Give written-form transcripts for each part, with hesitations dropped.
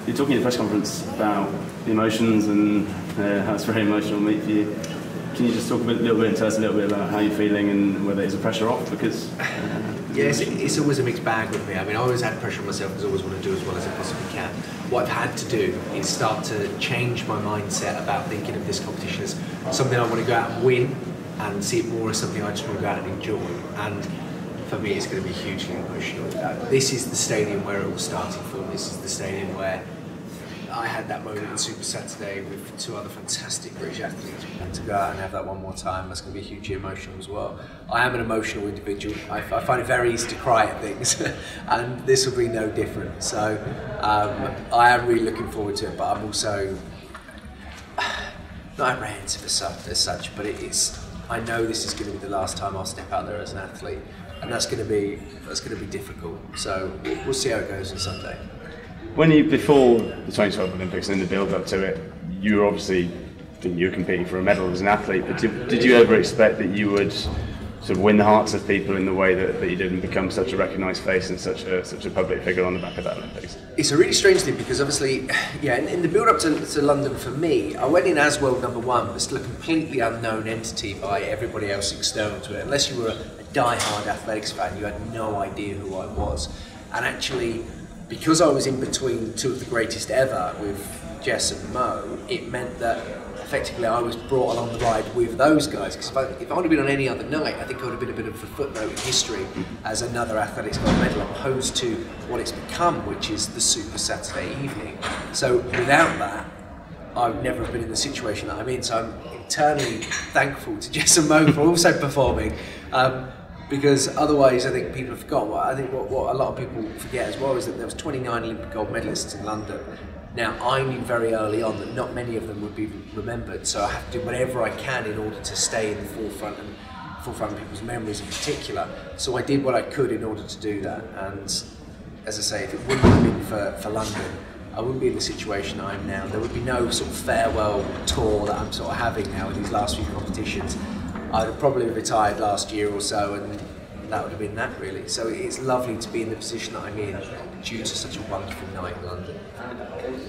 You're talking in the press conference about the emotions and how it's a very emotional meet for you. Can you just talk little bit and tell us a little bit about how you're feeling and whether it's a pressure off? Because yeah, it's always a mixed bag with me. I mean, I always had pressure on myself because I always want to do as well as I possibly can. What I've had to do is start to change my mindset about thinking of this competition as something I want to go out and win, and see it more as something I just want to go out and enjoy. And for me, it's going to be hugely emotional. This is the stadium where it all started from. This is the stadium where I had that moment in Super Saturday with two other fantastic British athletes, and to go out and have that one more time, that's going to be hugely emotional as well. I am an emotional individual. I find it very easy to cry at things, and this will be no different. So I am really looking forward to it, but I'm also not apprehensive as such, but I know this is going to be the last time I'll step out there as an athlete, and that's going to be difficult. So we'll see how it goes on Sunday. When before the 2012 Olympics and in the build-up to it, you were obviously you were competing for a medal as an athlete. But did you ever expect that you would sort of win the hearts of people in the way that you did and become such a recognised face and such a public figure on the back of that Olympics? It's a really strange thing because obviously, yeah, in the build-up to London for me, I went in as world number one, but still a completely unknown entity by everybody else external to it. Unless you were a die-hard athletics fan, you had no idea who I was. And actually, because I was in between two of the greatest ever with Jess and Mo, it meant that effectively I was brought along the ride with those guys. Because if I would have been on any other night, I think I would have been a bit of a footnote in history as another athletics gold medal, opposed to what it's become, which is the Super Saturday evening. So without that, I would never have been in the situation that I'm in. So I'm eternally thankful to Jess and Mo for also performing. Because otherwise I think people have forgotten. I think what a lot of people forget as well is that there was 29 Olympic gold medalists in London. Now I knew very early on that not many of them would be remembered, so I have to do whatever I can in order to stay in the forefront of people's memories in particular. So I did what I could in order to do that, and as I say, if it wouldn't have been for London, I wouldn't be in the situation I am now. There would be no sort of farewell tour that I'm sort of having now in these last few competitions. I'd have probably retired last year or so, and that would have been that really. So it's lovely to be in the position that I'm in due to such a wonderful night in London.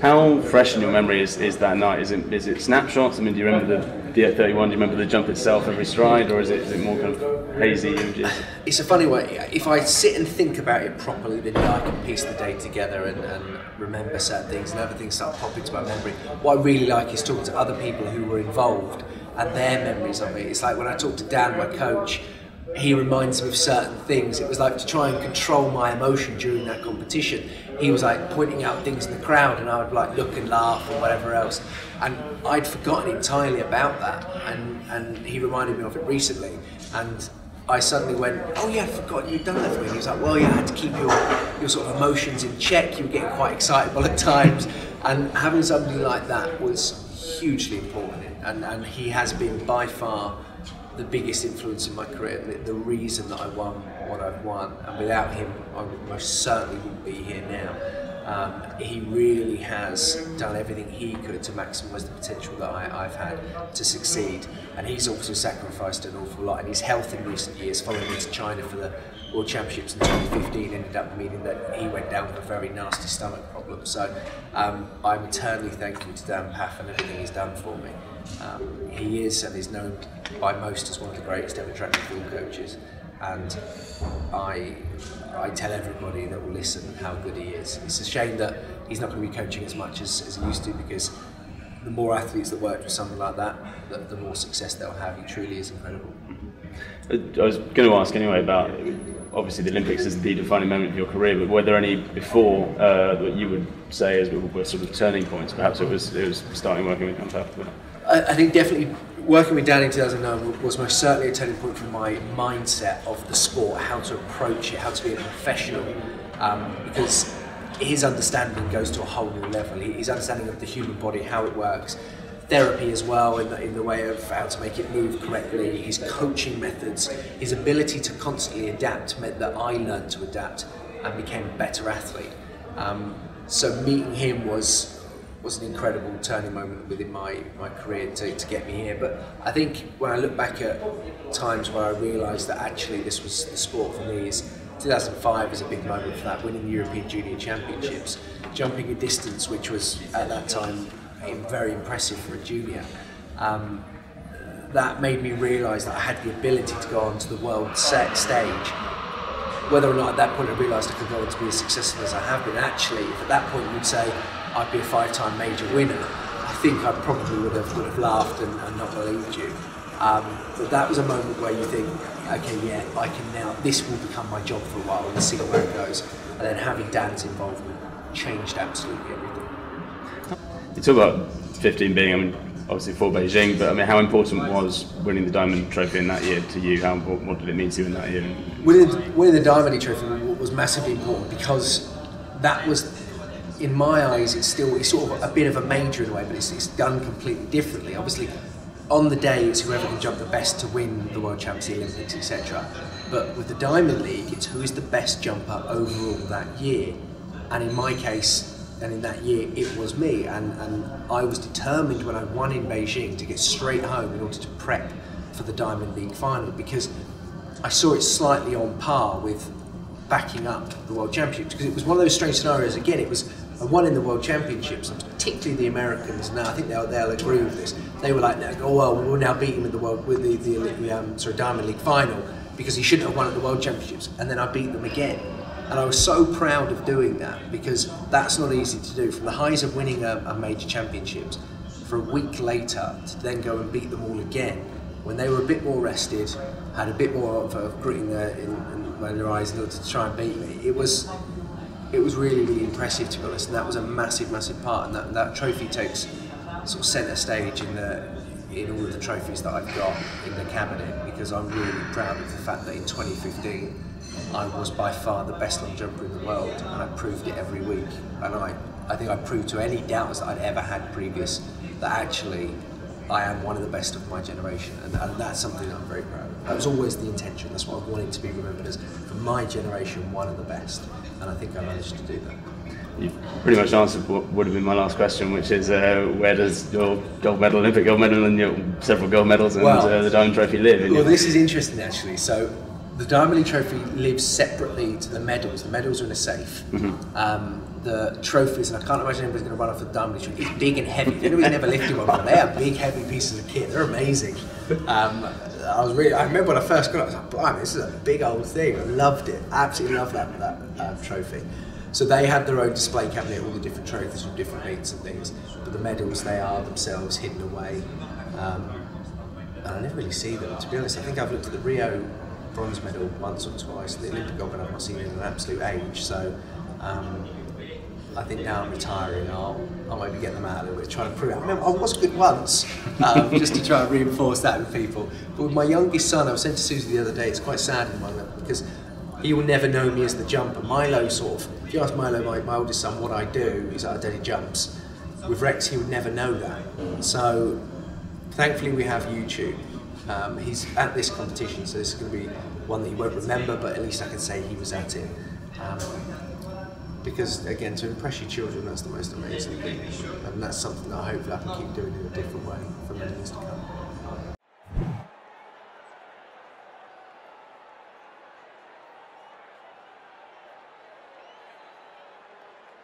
How fresh in your memory is that night? Is it snapshots? I mean, do you remember the 31? Do you remember the jump itself every stride, or is it more kind of hazy images? It's a funny way. If I sit and think about it properly, then I can piece the day together and remember certain things, and other things start popping to my memory. What I really like is talking to other people who were involved and their memories of it. It's like when I talk to Dan, my coach, he reminds me of certain things. It was like to try and control my emotion during that competition. He was like pointing out things in the crowd, and I would like look and laugh or whatever else. And I'd forgotten entirely about that, and he reminded me of it recently. And I suddenly went, oh yeah, I forgot you'd done that for me. He was like, well, you had to keep your sort of emotions in check. You were getting quite excitable at times, and having somebody like that was hugely important. And he has been by far the biggest influence in my career, the reason that I won what I've won, and without him I most certainly wouldn't be here now. He really has done everything he could to maximise the potential that I've had to succeed, and he's also sacrificed an awful lot, and his health in recent years, following me to China for the World Championships in 2015, ended up meaning that he went down with a very nasty stomach problem. So I'm eternally thankful to Dan Paff and everything he's done for me. He is and is known by most as one of the greatest ever track and field coaches, and I tell everybody that will listen how good he is. It's a shame that he's not going to be coaching as much as he used to, because the more athletes that work with someone like that, the more success they'll have. He truly is incredible. I was going to ask anyway about, obviously the Olympics is the defining moment of your career, but were there any before that you would say as were sort of turning points? Perhaps it was starting working with Paff. I think definitely working with Dan in 2009 was most certainly a turning point for my mindset of the sport, how to approach it, how to be a professional, because his understanding goes to a whole new level. His understanding of the human body, how it works, therapy as well in the way of how to make it move correctly, his coaching methods, his ability to constantly adapt meant that I learned to adapt and became a better athlete. So meeting him was an incredible turning moment within my career to get me here. But I think when I look back at times where I realised that actually this was the sport for me, is 2005 was a big moment for that, winning the European Junior Championships, jumping a distance which was at that time very impressive for a junior. That made me realise that I had the ability to go onto the world stage. Whether or not at that point I realised I could go on to be as successful as I have been, actually, if at that point you'd say I'd be a 5-time major winner, I think I probably would have laughed and not believed you. But that was a moment where you think, okay, yeah, I can now, this will become my job for a while, and see where it goes. And then having Dan's involvement changed absolutely everything. You talk about 15 being, I mean, obviously for Beijing, but I mean, how important was winning the Diamond Trophy in that year to you? What did it mean to you in that year? Winning the Diamond League Trophy was massively important because that was, in my eyes, it's sort of a bit of a major in a way, but it's done completely differently. Obviously, on the day, it's whoever can jump the best to win the World Champs, the Olympics, etc. But with the Diamond League, it's who is the best jumper overall that year. And in my case, and in that year, it was me. And I was determined when I won in Beijing to get straight home in order to prep for the Diamond League final, because I saw it slightly on par with backing up the World Championships, because it was one of those strange scenarios. Again, it was I won in the World Championships, and particularly the Americans. Now I think they'll agree with this. They were like, "Oh well, we'll now beat him in the Diamond League final because he shouldn't have won at the World Championships." And then I beat them again, and I was so proud of doing that, because that's not easy to do. From the highs of winning a major championships, for a week later to then go and beat them all again, when they were a bit more rested, had a bit more of a grit in their eyes in order to try and beat me. It was really, really impressive, to be honest, and that was a massive, massive part. And that trophy takes sort of centre stage in all of the trophies that I've got in the cabinet, because I'm really proud of the fact that in 2015 I was by far the best long jumper in the world, and I proved it every week. And I think I proved to any doubters that I'd ever had previous that actually I am one of the best of my generation, and that's something that I'm very proud of. That was always the intention. That's what I wanted to be remembered as, for my generation, one of the best, and I think I managed to do that. You've pretty much answered what would have been my last question, which is where does your Olympic gold medal and your several gold medals and the Diamond Trophy live? Well, this is interesting actually. So the Diamond League Trophy lives separately to the medals. The medals are in a safe. Mm-hmm. The trophies, and I can't imagine anybody's going to run off the Diamond League Trophy. It's big and heavy. Anybody's never lifted one before. They are big, heavy pieces of kit. They're amazing. I remember when I first got it, I was like, blimey, this is a big old thing. I loved it. Absolutely loved that trophy. So they have their own display cabinet, all the different trophies from different meets and things. But the medals, they are themselves hidden away. And I never really see them, to be honest. I think I've looked at the Rio bronze medal once or twice. The Olympic gold medal I've not seen in an absolute age. So I think now I'm retiring, I'll maybe get them out a little bit, try to prove it. I remember I was good once, just to try and reinforce that with people. But with my youngest son, I was saying to Susie the other day, it's quite sad in one level, because he will never know me as the jumper. Milo if you ask Milo, my oldest son, what I do, he's like, Daddy jumps. With Rex, he would never know that. So thankfully we have YouTube. He's at this competition, so this is going to be one that he won't remember, but at least I can say he was at it. Because again, to impress your children, that's the most amazing thing, and that's something that hopefully I can keep doing in a different way for many years to come.